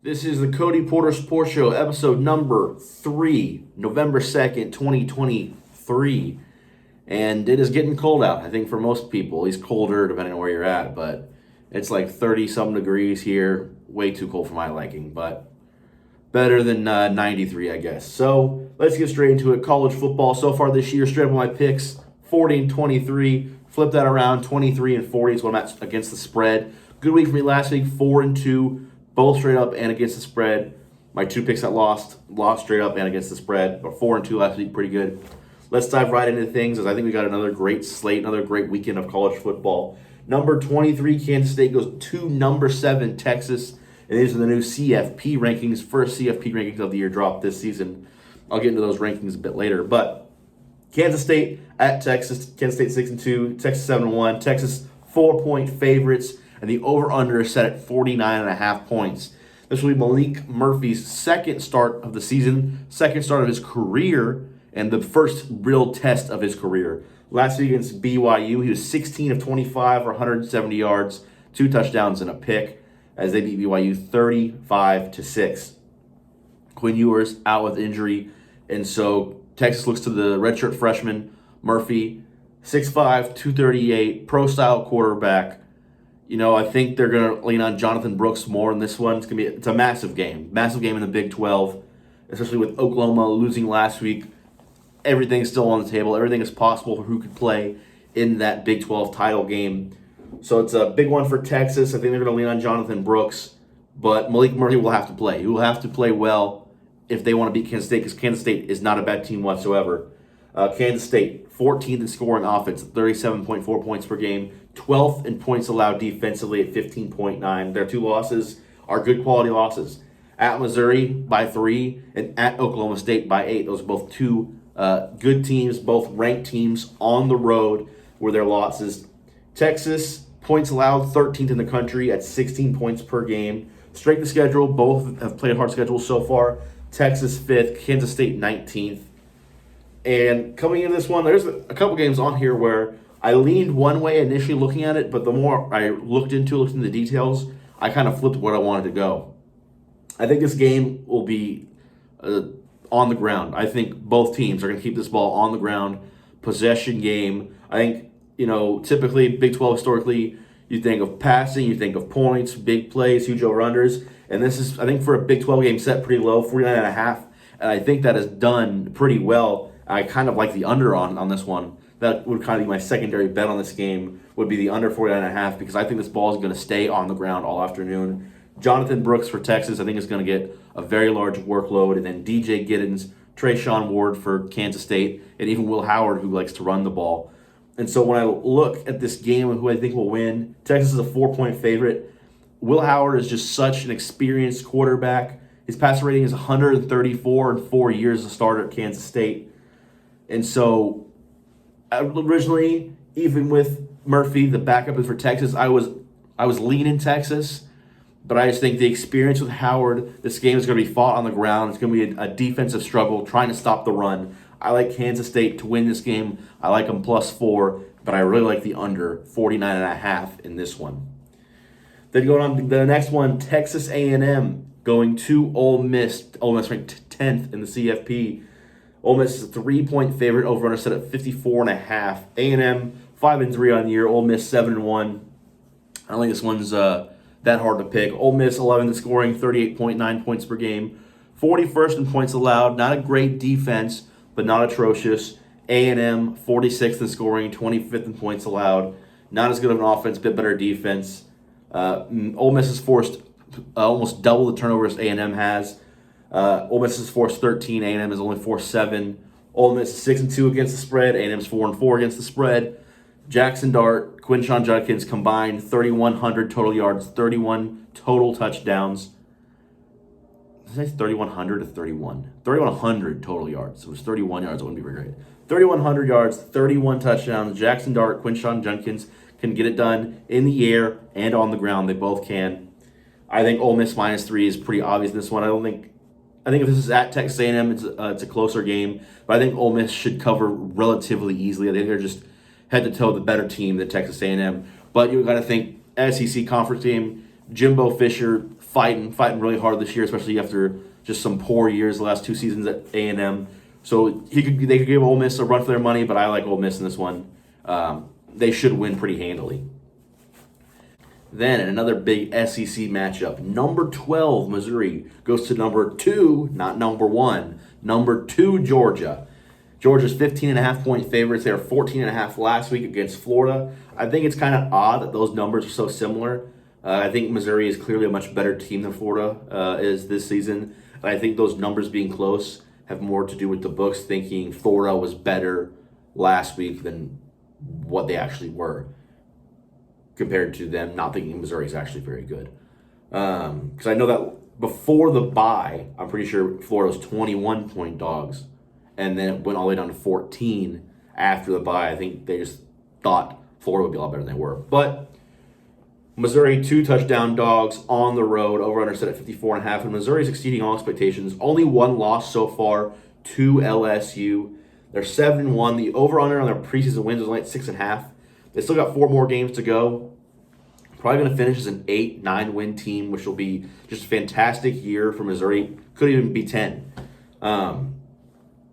This is the Cody Porter Sports Show, episode number 3, November 2nd, 2023. And it is getting cold out, I think, for most people. At least colder, depending on where you're at. But it's like 30-some degrees here. Way too cold for my liking, but better than 93, I guess. So let's get straight into it. College football so far this year, straight up my picks, 40-23. Flip that around, 23-40 is what I'm at against the spread. Good week for me last week, 4-2. Both straight up and against the spread. My two picks that lost straight up and against the spread. But 4-2 last week, pretty good. Let's dive right into things, as I think we got another great slate, another great weekend of college football. Number 23, Kansas State goes to number 7, Texas. And these are the new CFP rankings. First CFP rankings of the year dropped this season. I'll get into those rankings a bit later. But Kansas State at Texas. Kansas State 6-2, Texas 7-1. Texas 4-point favorites. And the over-under is set at 49.5 points. This will be Malik Murphy's second start of the season, second start of his career, and the first real test of his career. Last week against BYU, he was 16 of 25 for 170 yards, 2 touchdowns and a pick, as they beat BYU 35-6. Quinn Ewers out with injury, and so Texas looks to the redshirt freshman, Murphy, 6'5", 238, pro-style quarterback. You know, I think they're going to lean on Jonathan Brooks more in this one. It's a massive game in the Big 12, especially with Oklahoma losing last week. Everything's still on the table. Everything is possible for who could play in that Big 12 title game. So it's a big one for Texas. I think they're going to lean on Jonathan Brooks, but Malik Murphy will have to play. He will have to play well if they want to beat Kansas State, because Kansas State is not a bad team whatsoever. Kansas State, 14th in scoring offense, 37.4 points per game, 12th in points allowed defensively at 15.9. Their 2 losses are good quality losses. At Missouri by 3 and at Oklahoma State by 8. Those are both 2 good teams, both ranked teams on the road were their losses. Texas, points allowed, 13th in the country at 16 points per game. Strength of schedule, both have played a hard schedule so far. Texas 5th, Kansas State 19th. And coming into this one, there's a couple games on here where I leaned one way initially looking at it, but the more I looked into the details, I kind of flipped where I wanted to go. I think this game will be on the ground. I think both teams are going to keep this ball on the ground, possession game. I think, typically Big 12 historically, you think of passing, you think of points, big plays, huge over-unders. And this is, I think, for a Big 12 game set pretty low, 49.5. And I think that is done pretty well. I kind of like the under on this one. That would kind of be my secondary bet on this game, would be the under 49.5, because I think this ball is going to stay on the ground all afternoon. Jonathan Brooks for Texas, I think, is going to get a very large workload. And then DJ Giddens, Trayshawn Ward for Kansas State, and even Will Howard, who likes to run the ball. And so when I look at this game and who I think will win, Texas is a 4-point favorite. Will Howard is just such an experienced quarterback. His passer rating is 134 in 4 years as a starter at Kansas State. And so originally, even with Murphy, the backup is for Texas, I was leaning Texas, but I just think the experience with Howard, this game is going to be fought on the ground. It's going to be a defensive struggle, trying to stop the run. I like Kansas State to win this game. I like them +4, but I really like the under 49.5 in this one. Then going on to the next one, Texas A&M going to Ole Miss. Ole Miss ranked 10th in the CFP. Ole Miss is a 3-point favorite, over-under set at 54.5. A&M 5-3 on the year. Ole Miss 7-1. I don't think this one's that hard to pick. Ole Miss 11th in scoring, 38.9 points per game. 41st in points allowed. Not a great defense, but not atrocious. A&M 46th in scoring, 25th in points allowed. Not as good of an offense, bit better defense. Ole Miss has forced almost double the turnovers A&M has. Ole Miss has forced 13. A&M has only forced 7. Ole Miss is 6-2 against the spread. A&M's 4-4 against the spread. Jackson Dart, Quinshon Judkins combined 3,100 total yards, 31 total touchdowns. Did I say 3,100 or 31? 3,100 total yards. It was 31 yards. It wouldn't be very great. 3,100 yards, 31 touchdowns. Jackson Dart, Quinshon Judkins can get it done in the air and on the ground. They both can. I think Ole Miss -3 is pretty obvious in this one. I think if this is at Texas A&M, it's a closer game. But I think Ole Miss should cover relatively easily. I think they're just head-to-toe the better team than Texas A&M. But you've got to think SEC conference game, Jimbo Fisher fighting really hard this year, especially after just some poor years the last 2 seasons at A&M. So they could give Ole Miss a run for their money, but I like Ole Miss in this one. They should win pretty handily. Then in another big SEC matchup, number 12 Missouri goes to number 2, not number 1, number 2 Georgia. Georgia's 15.5-point favorites. They were 14.5 last week against Florida. I think it's kind of odd that those numbers are so similar. I think Missouri is clearly a much better team than Florida is this season. And I think those numbers being close have more to do with the books thinking Florida was better last week than what they actually were, compared to them not thinking Missouri is actually very good. Because I know that before the bye, I'm pretty sure Florida was 21-point dogs, and then it went all the way down to 14 after the bye. I think they just thought Florida would be a lot better than they were. But Missouri, 2-touchdown dogs on the road, over-under set at 54.5, and Missouri's exceeding all expectations. Only one loss so far to LSU. They're 7-1. The over-under on their preseason wins was only at 6.5. They still got 4 more games to go. Probably going to finish as an 8-9 win team, which will be just a fantastic year for Missouri. Could even be 10.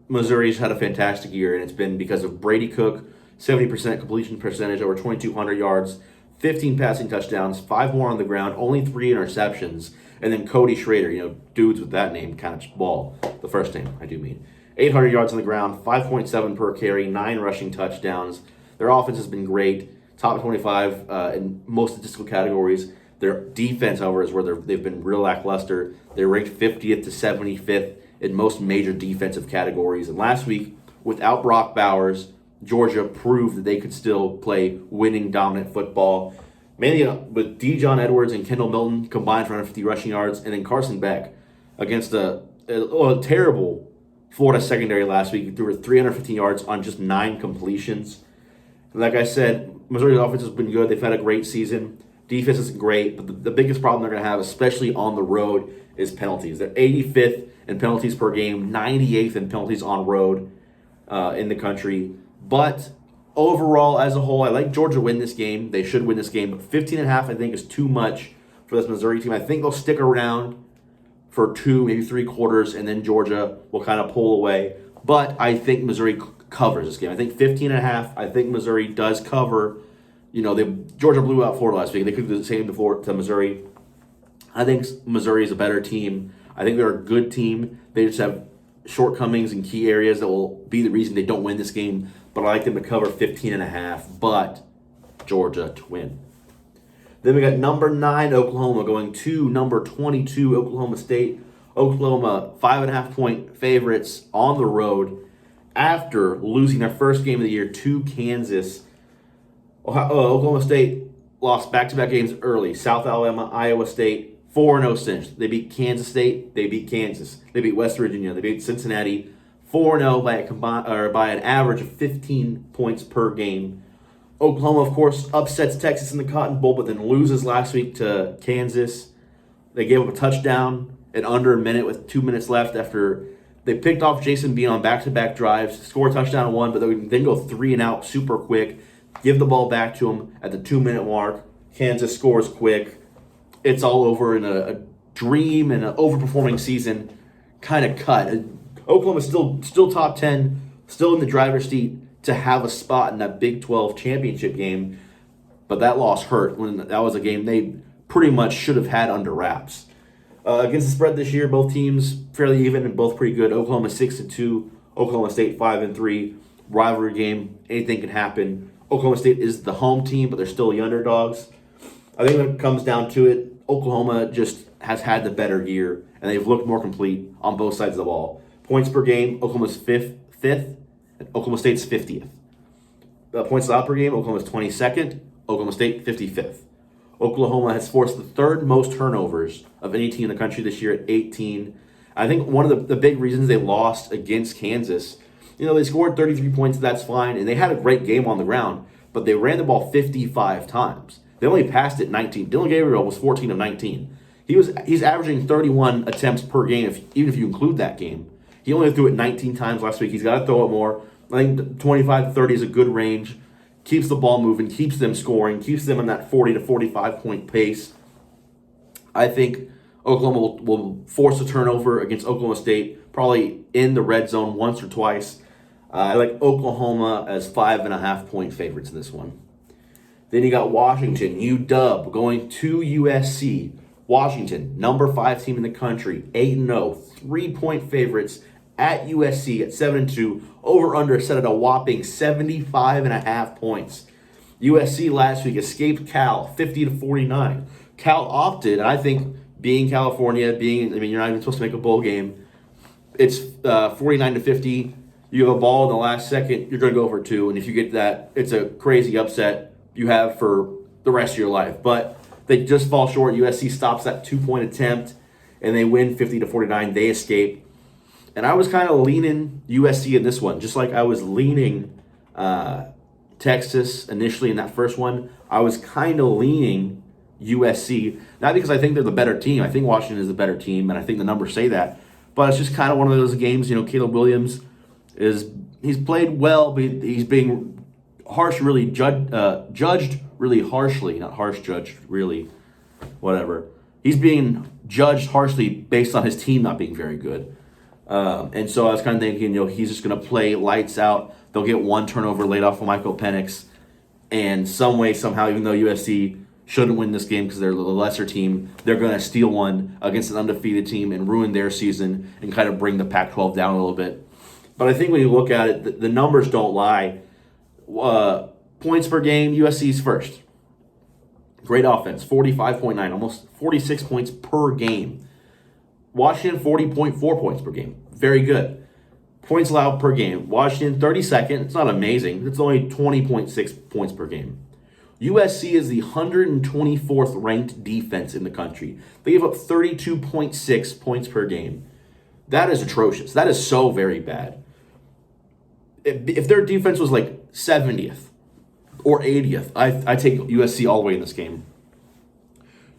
Missouri's had a fantastic year, and it's been because of Brady Cook, 70% completion percentage, over 2,200 yards, 15 passing touchdowns, 5 more on the ground, only 3 interceptions, and then Cody Schrader, dudes with that name kind of ball. The first name, I do mean. 800 yards on the ground, 5.7 per carry, 9 rushing touchdowns. Their offense has been great, top 25 in most statistical categories. Their defense, however, is where they've been real lackluster. They're ranked 50th to 75th in most major defensive categories. And last week, without Brock Bowers, Georgia proved that they could still play winning, dominant football. Mainly with Dijon Edwards and Kendall Milton combined for 150 rushing yards, and then Carson Beck against a terrible Florida secondary last week. He threw 315 yards on just 9 completions. Like I said, Missouri's offense has been good. They've had a great season. Defense isn't great, but the biggest problem they're going to have, especially on the road, is penalties. They're 85th in penalties per game, 98th in penalties on road in the country. But overall, as a whole, I like Georgia to win this game. They should win this game. But 15.5, I think, is too much for this Missouri team. I think they'll stick around for 2, maybe 3 quarters, and then Georgia will kind of pull away. But I think Missouri covers this game. I think 15.5. I think Missouri does cover. Georgia blew out Florida last week. They could do the same to Missouri. I think Missouri is a better team. I think they're a good team. They just have shortcomings in key areas that will be the reason they don't win this game. But I like them to cover 15.5, but Georgia to win. Then we got number 9 Oklahoma going to number 22 Oklahoma State. Oklahoma 5.5-point favorites on the road after losing their first game of the year to Kansas. Oklahoma State lost back-to-back games early. South Alabama, Iowa State, 4-0 cinch. They beat Kansas State. They beat Kansas. They beat West Virginia. They beat Cincinnati. 4-0 by an average of 15 points per game. Oklahoma, of course, upsets Texas in the Cotton Bowl, but then loses last week to Kansas. They gave up a touchdown in under a minute with 2 minutes left after they picked off Jason Bean on back-to-back drives, score a touchdown on one, but then go 3 and out super quick, give the ball back to him at the 2-minute mark. Kansas scores quick. It's all over in a dream and an overperforming season kind of cut. Oklahoma's still top 10, still in the driver's seat to have a spot in that Big 12 championship game, but that loss hurt when that was a game they pretty much should have had under wraps. Against the spread this year, both teams fairly even and both pretty good. Oklahoma 6-2, Oklahoma State 5-3. Rivalry game, anything can happen. Oklahoma State is the home team, but they're still the underdogs. I think when it comes down to it, Oklahoma just has had the better year, and they've looked more complete on both sides of the ball. Points per game, Oklahoma's fifth, and Oklahoma State's 50th. Points allowed per game, Oklahoma's 22nd, Oklahoma State 55th. Oklahoma has forced the 3rd most turnovers of any team in the country this year at 18. I think one of the big reasons they lost against Kansas, they scored 33 points, that's fine, and they had a great game on the ground, but they ran the ball 55 times. They only passed it 19. Dylan Gabriel was 14 of 19. He's averaging 31 attempts per game, even if you include that game. He only threw it 19 times last week. He's got to throw it more. I think 25 to 30 is a good range. Keeps the ball moving, keeps them scoring, keeps them in that 40 to 45 point pace. I think Oklahoma will force a turnover against Oklahoma State, probably in the red zone once or twice. I like Oklahoma as 5.5-point favorites in this one. Then you got Washington, UW, going to USC. Washington, number 5 team in the country, 8-0, 3-point favorites at USC at 7-2. Over/under set at a whopping 75.5 points. USC last week escaped Cal 50-49. Cal opted, and I think being California, you're not even supposed to make a bowl game. It's 49-50. You have a ball in the last second, you're going to go for 2, and if you get that, it's a crazy upset you have for the rest of your life. But they just fall short. USC stops that 2-point attempt, and they win 50-49. They escape. And I was kind of leaning USC in this one, just like I was leaning Texas initially in that first one. I was kind of leaning USC, not because I think they're the better team. I think Washington is the better team, and I think the numbers say that. But it's just kind of one of those games, Caleb Williams he's played well, but he's being judged really harshly, not harsh judged, really, whatever. He's being judged harshly based on his team not being very good. And so I was kind of thinking, he's just going to play lights out. They'll get one turnover laid off of Michael Penix. And some way, somehow, even though USC shouldn't win this game because they're the lesser team, they're going to steal one against an undefeated team and ruin their season and kind of bring the Pac-12 down a little bit. But I think when you look at it, the numbers don't lie. Points per game, USC's first. Great offense, 45.9, almost 46 points per game. Washington, 40.4 points per game. Very good. Points allowed per game. Washington, 32nd. It's not amazing. It's only 20.6 points per game. USC is the 124th ranked defense in the country. They give up 32.6 points per game. That is atrocious. That is so very bad. If their defense was like 70th or 80th, I take USC all the way in this game.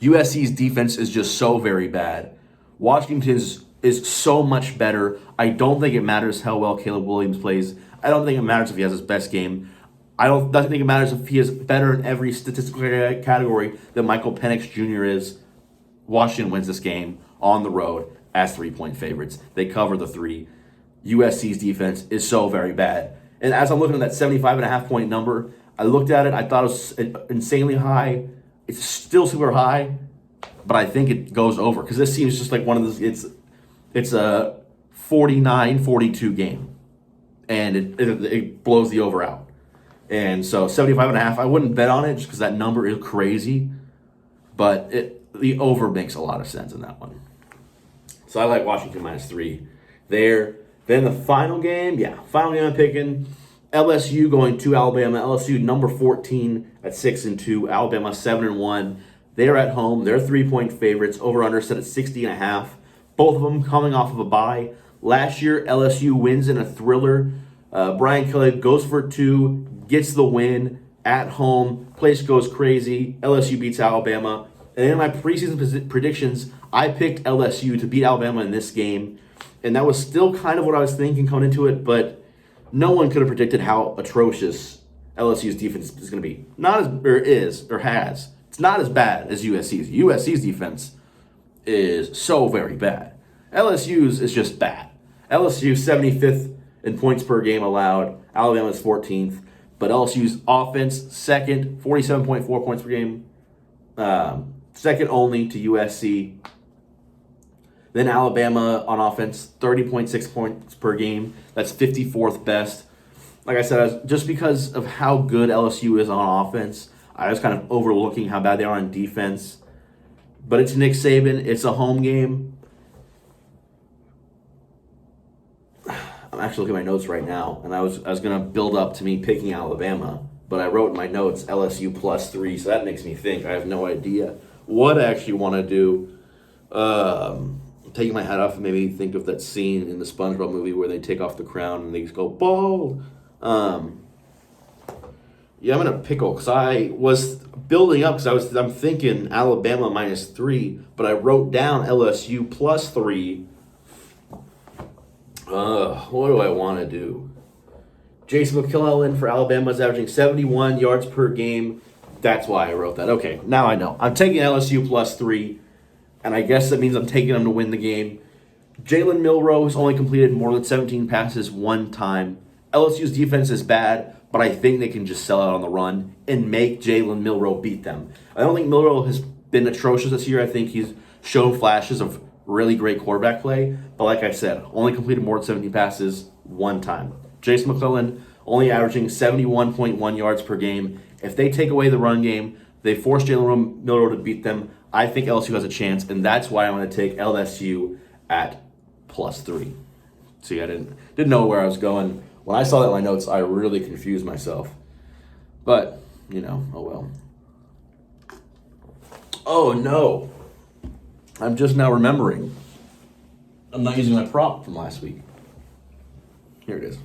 USC's defense is just so very bad. Washington's is so much better. I don't think it matters how well Caleb Williams plays. I don't think it matters if he has his best game. Doesn't think it matters if he is better in every statistical category than Michael Penix Jr. is. Washington wins this game on the road as 3-point favorites. They cover the 3. USC's defense is so very bad. And as I'm looking at that 75.5-point number, I looked at it. I thought it was insanely high. It's still super high, but I think it goes over because this seems just like one of those. It's a 49-42 game, and it blows the over out. And so 75.5, I wouldn't bet on it just because that number is crazy, but the over makes a lot of sense in that one. So I like Washington -3 there. Then the final game I'm picking LSU going to Alabama. LSU number 14 at 6-2. Alabama 7-1. They're at home. They're 3-point favorites. Over/under set at 60.5. Both of them coming off of a bye. Last year, LSU wins in a thriller. Brian Kelly goes for 2, gets the win at home. Place goes crazy. LSU beats Alabama. And in my preseason predictions, I picked LSU to beat Alabama in this game. And that was still kind of what I was thinking coming into it, but no one could have predicted how atrocious LSU's defense is going to be. It's not as bad as USC's. USC's defense is so very bad. LSU's is just bad. LSU 75th in points per game allowed. Alabama's 14th. But LSU's offense, second, 47.4 points per game. Second only to USC. Then Alabama on offense, 30.6 points per game. That's 54th best. Like I said, just because of how good LSU is on offense, I was kind of overlooking how bad they are on defense. But it's Nick Saban. It's a home game. I'm actually looking at my notes right now, and I was going to build up to me picking Alabama, but I wrote in my notes LSU +3, so that makes me think. I have no idea what I actually want to do. Taking my hat off and maybe think of that scene in the SpongeBob movie where they take off the crown and they just go, bald. I'm in a pickle because I was building up because I'm thinking Alabama -3, but I wrote down LSU +3. What do I want to do? Jason McClellan for Alabama is averaging 71 yards per game. That's why I wrote that. Okay, now I know. I'm taking LSU +3. and I guess that means I'm taking them to win the game. Jalen Milroe has only completed more than 17 passes one time. LSU's defense is bad, but I think they can just sell out on the run and make Jalen Milroe beat them. I don't think Milroe has been atrocious this year. I think he's shown flashes of really great quarterback play, but like I said, only completed more than 17 passes one time. Jace McClellan only averaging 71.1 yards per game. If they take away the run game, they force Jalen Milroe to beat them. I think LSU has a chance, and that's why I'm going to take LSU at +3. See, I didn't know where I was going. When I saw that in my notes, I really confused myself. But, oh well. Oh no. I'm just now remembering. I'm not using my prop from last week. Here it is.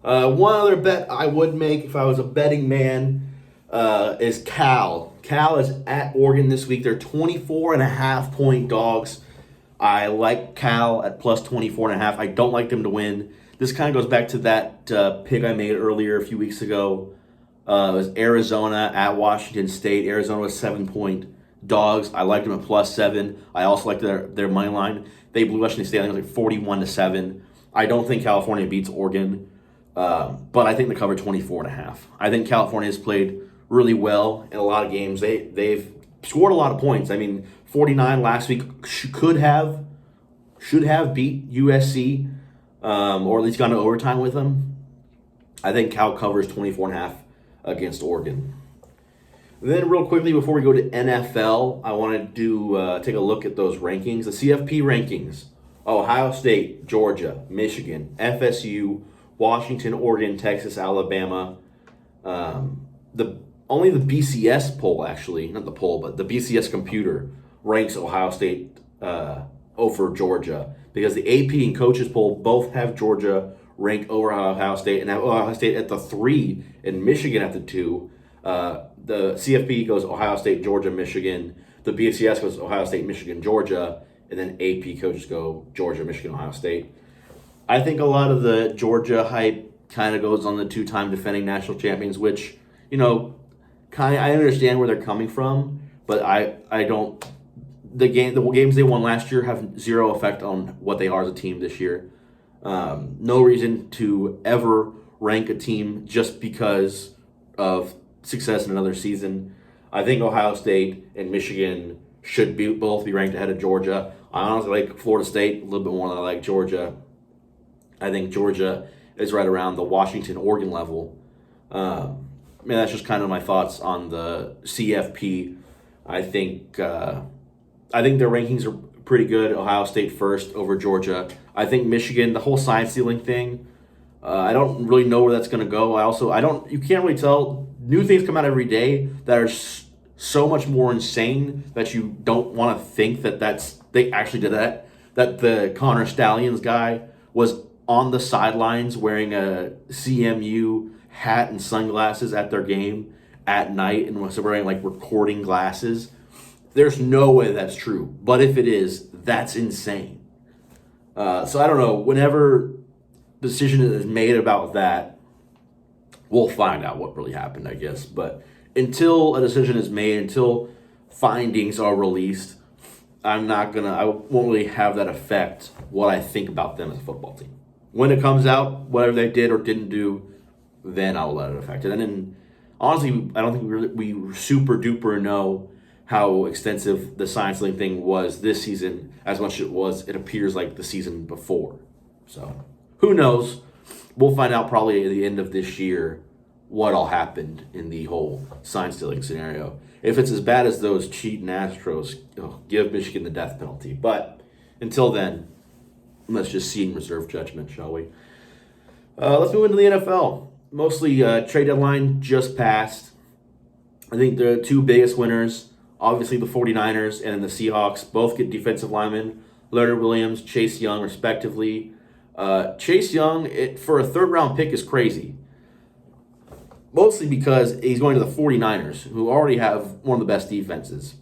One other bet I would make if I was a betting man is Cal. Cal is at Oregon this week. They're 24.5-point dogs. I like Cal at +24.5. I don't like them to win. This kind of goes back to that pick I made earlier a few weeks ago. It was Arizona at Washington State. Arizona was 7-point dogs. I liked them at +7. I also liked their money line. They blew Washington State. I think it was like 41-7. I don't think California beats Oregon, but I think they cover 24.5. I think California has played really well in a lot of games. They've scored a lot of points. I mean, 49 last week should have beat USC, or at least gone to overtime with them. I think Cal covers 24.5 against Oregon. Then real quickly before we go to NFL, I want to take a look at those rankings. The CFP rankings: Ohio State, Georgia, Michigan, FSU, Washington, Oregon, Texas, Alabama. Only the BCS poll, actually, not the poll, but the BCS computer ranks Ohio State over Georgia, because the AP and coaches poll both have Georgia ranked over Ohio State, and have Ohio State at the 3 and Michigan at the 2. The CFP goes Ohio State, Georgia, Michigan. The BCS goes Ohio State, Michigan, Georgia, and then AP coaches go Georgia, Michigan, Ohio State. I think a lot of the Georgia hype kind of goes on the 2-time defending national champions, which, I understand where they're coming from, but I don't. The games they won last year have zero effect on what they are as a team this year. No reason to ever rank a team just because of success in another season. I think Ohio State and Michigan should both be ranked ahead of Georgia. I honestly like Florida State a little bit more than I like Georgia. I think Georgia is right around the Washington-Oregon level. That's just kind of my thoughts on the CFP. I think their rankings are pretty good. Ohio State first over Georgia. I think Michigan, the whole sign stealing thing, I don't really know where that's going to go. You can't really tell. New things come out every day that are so much more insane that you don't want to think that they actually did that. That the Connor Stallions guy was on the sidelines wearing a CMU hat and sunglasses at their game at night and was wearing recording glasses. There's no way that's true. But if it is, that's insane. So I don't know. Whenever the decision is made about that, we'll find out what really happened, I guess. But until a decision is made, until findings are released, I won't really have that affect what I think about them as a football team. When it comes out, whatever they did or didn't do, then I'll let it affect it. And then, honestly, I don't think we super duper know how extensive the sign stealing thing was this season as much as it appears like the season before. So, who knows? We'll find out probably at the end of this year what all happened in the whole sign stealing scenario. If it's as bad as those cheating Astros, give Michigan the death penalty. But until then, let's just see and reserve judgment, shall we? Let's move into the NFL. Mostly trade deadline just passed. I think the two biggest winners, obviously the 49ers and the Seahawks, both get defensive linemen, Leonard Williams, Chase Young, respectively. Chase Young, for a third-round pick, is crazy. Mostly because he's going to the 49ers, who already have one of the best defenses.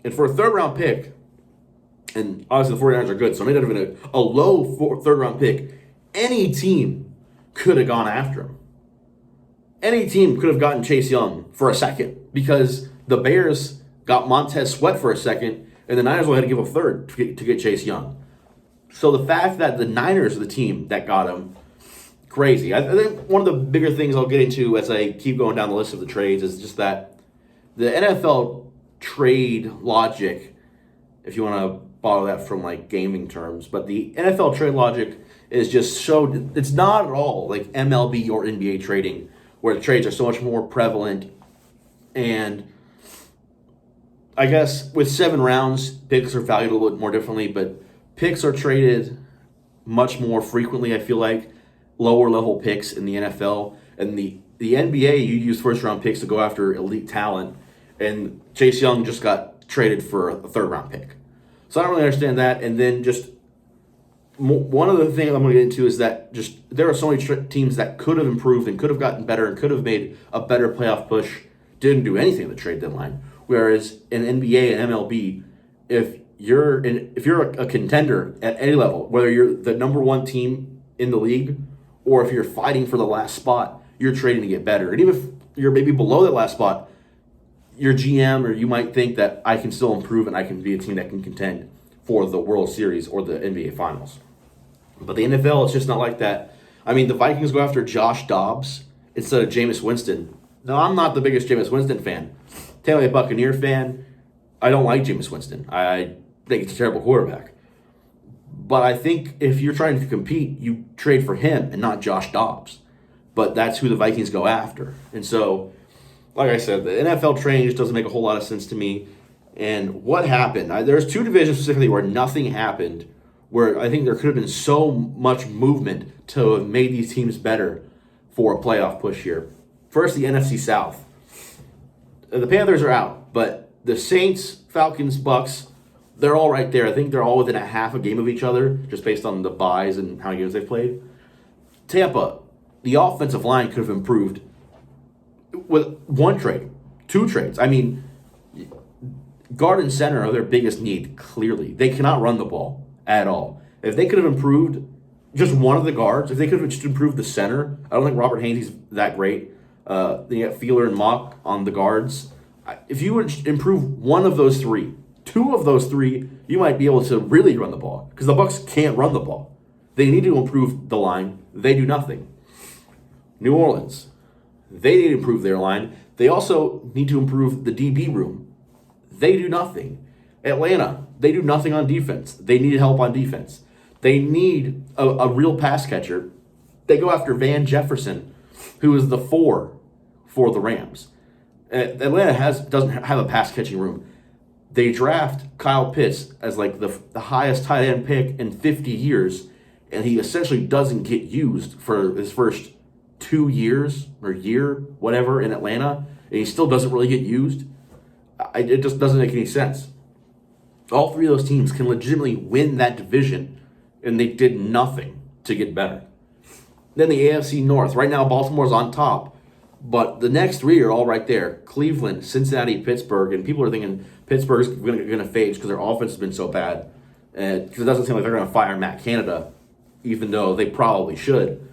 And for a third-round pick, and obviously the 49ers are good, so maybe not even a low third-round pick, any team could have gone after him. Any team could have gotten Chase Young for a second, because the Bears got Montez Sweat for a second, and the Niners only had to give a third to get Chase Young. So the fact that the Niners are the team that got him, crazy. I think one of the bigger things I'll get into as I keep going down the list of the trades is just that the NFL trade logic, if you want to borrow that from like gaming terms, but the NFL trade logic is just so, it's not at all like MLB or NBA trading where the trades are so much more prevalent. And I guess with 7 rounds, picks are valued a little bit more differently, but picks are traded much more frequently, I feel like. Lower level picks in the NFL. And the NBA, you use first round picks to go after elite talent. And Chase Young just got traded for a third round pick. So I don't really understand that. And then just one of the things I'm going to get into is that just there are so many teams that could have improved and could have gotten better and could have made a better playoff push, didn't do anything at the trade deadline. Whereas in NBA and MLB, if you're a contender at any level, whether you're the number 1 team in the league or if you're fighting for the last spot, you're trading to get better. And even if you're maybe below that last spot, your GM or you might think that I can still improve and I can be a team that can contend for the World Series or the NBA Finals. But the NFL, it's just not like that. I mean, the Vikings go after Josh Dobbs instead of Jameis Winston. No, I'm not the biggest Jameis Winston fan. Tampa Bay Buccaneer fan. I don't like Jameis Winston. I think he's a terrible quarterback. But I think if you're trying to compete, you trade for him and not Josh Dobbs. But that's who the Vikings go after. And so, like I said, the NFL training just doesn't make a whole lot of sense to me. And what happened? There's 2 divisions specifically where nothing happened, where I think there could have been so much movement to have made these teams better for a playoff push here. First, the NFC South. The Panthers are out, but the Saints, Falcons, Bucks, they're all right there. I think they're all within a half a game of each other, just based on the byes and how many games they've played. Tampa, the offensive line could have improved with 1 trade, 2 trades. I mean, guard and center are their biggest need, clearly. They cannot run the ball at all. If they could have improved just one of the guards, if they could have just improved the center, I don't think Robert Hainsey's that great. They got Feeler and Mock on the guards. If you would improve one of those 3, 2 of those 3, you might be able to really run the ball because the Bucs can't run the ball. They need to improve the line. They do nothing. New Orleans, they need to improve their line. They also need to improve the DB room. They do nothing. Atlanta, they do nothing on defense. They need help on defense. They need a real pass catcher. They go after Van Jefferson, who is the 4 for the Rams. Atlanta doesn't have a pass catching room. They draft Kyle Pitts as like the highest tight end pick in 50 years, and he essentially doesn't get used for his first 2 years or year, whatever, in Atlanta, and he still doesn't really get used. It just doesn't make any sense. All 3 of those teams can legitimately win that division, and they did nothing to get better. Then the AFC North. Right now, Baltimore's on top, but the next 3 are all right there. Cleveland, Cincinnati, Pittsburgh, and people are thinking Pittsburgh's going to fade because their offense has been so bad. Because it doesn't seem like they're going to fire Matt Canada, even though they probably should.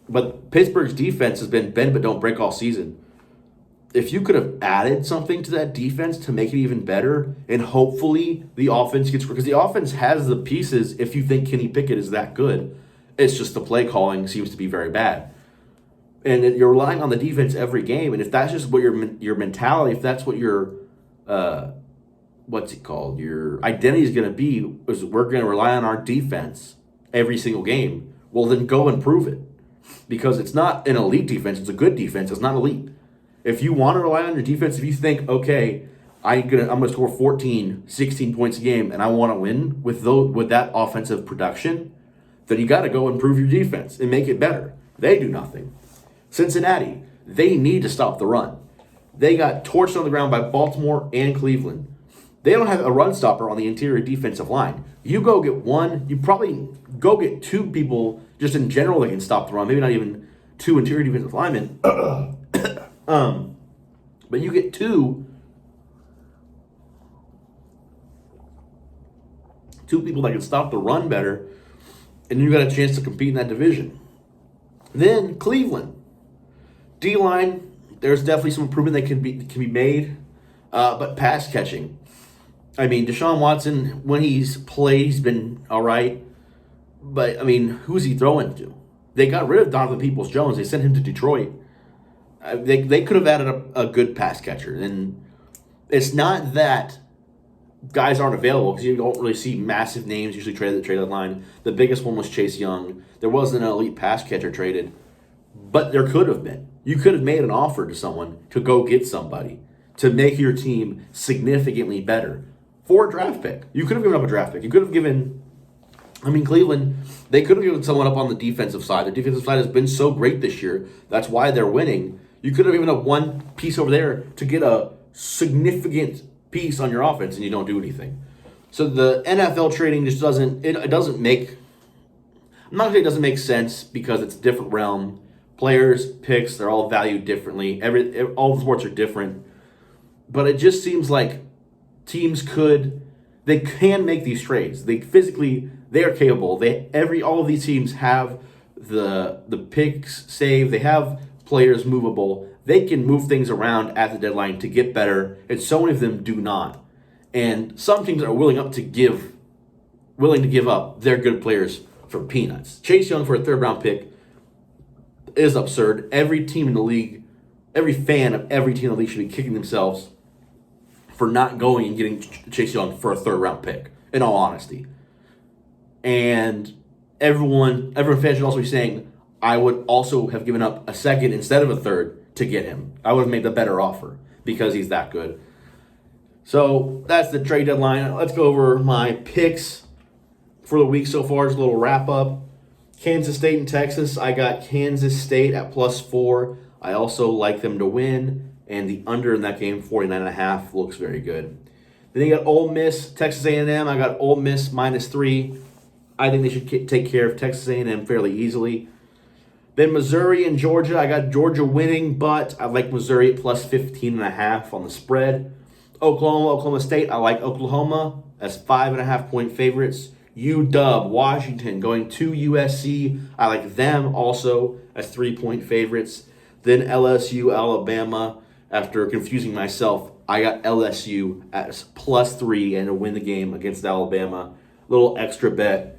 But Pittsburgh's defense has been bend but don't break all season. If you could have added something to that defense to make it even better, and hopefully the offense gets, because the offense has the pieces if you think Kenny Pickett is that good. It's just the play calling seems to be very bad. And you're relying on the defense every game, and if that's just what your mentality, if that's what your your identity is going to be, is we're going to rely on our defense every single game, well then go and prove it. Because it's not an elite defense, it's a good defense, it's not elite. If you want to rely on your defense, if you think, okay, I'm gonna score 14, 16 points a game and I want to win with that offensive production, then you got to go improve your defense and make it better. They do nothing. Cincinnati, they need to stop the run. They got torched on the ground by Baltimore and Cleveland. They don't have a run stopper on the interior defensive line. You go get one, you probably go get 2 people just in general that can stop the run, maybe not even 2 interior defensive linemen. But you get 2 people that can stop the run better, and you got a chance to compete in that division. Then Cleveland. D-line, there's definitely some improvement that can be made. But pass catching. I mean, Deshaun Watson, when he's played, he's been all right. But, I mean, who's he throwing to? They got rid of Donovan Peoples-Jones. They sent him to Detroit. They could have added a good pass catcher. And it's not that guys aren't available because you don't really see massive names usually traded at the trade deadline. The biggest one was Chase Young. There wasn't an elite pass catcher traded, but there could have been. You could have made an offer to someone to go get somebody to make your team significantly better for a draft pick. You could have given up a draft pick. You could have given, Cleveland, they could have given someone up on the defensive side. The defensive side has been so great this year. That's why they're winning. You could have given up one piece over there to get a significant piece on your offense, and you don't do anything. So the NFL trading just doesn't make, I'm not going to say it doesn't make sense because it's a different realm. Players, picks, they're all valued differently. All the sports are different. But it just seems like teams they can make these trades. They are capable. All of these teams have the picks saved. They have players movable. They can move things around at the deadline to get better, and so many of them do not. And some teams are willing to give up their good players for peanuts. Chase Young for a third-round pick is absurd. Every team in the league, every fan of every team in the league should be kicking themselves for not going and getting Chase Young for a third-round pick, in all honesty. And everyone fan should also be saying, I would also have given up a second instead of a third to get him. I would have made the better offer because he's that good. So that's the trade deadline. Let's go over my picks for the week so far. Just a little wrap up. Kansas State and Texas. I got Kansas State at +4. I also like them to win. And the under in that game, 49.5, looks very good. Then you got Ole Miss, Texas A&M. I got Ole Miss -3. I think they should take care of Texas A&M fairly easily. Then Missouri and Georgia. I got Georgia winning, but I like Missouri at +15.5 on the spread. Oklahoma State. I like Oklahoma as 5.5-point favorites. UW, Washington going to USC. I like them also as 3-point favorites. Then LSU, Alabama. After confusing myself, I got LSU as +3 and to win the game against Alabama. Little extra bet.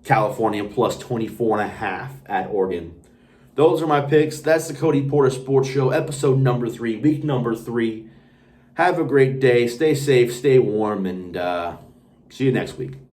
California +24.5 at Oregon. Those are my picks. That's the Cody Porter Sports Show, episode number 3, week number 3. Have a great day. Stay safe, stay warm, and see you next week.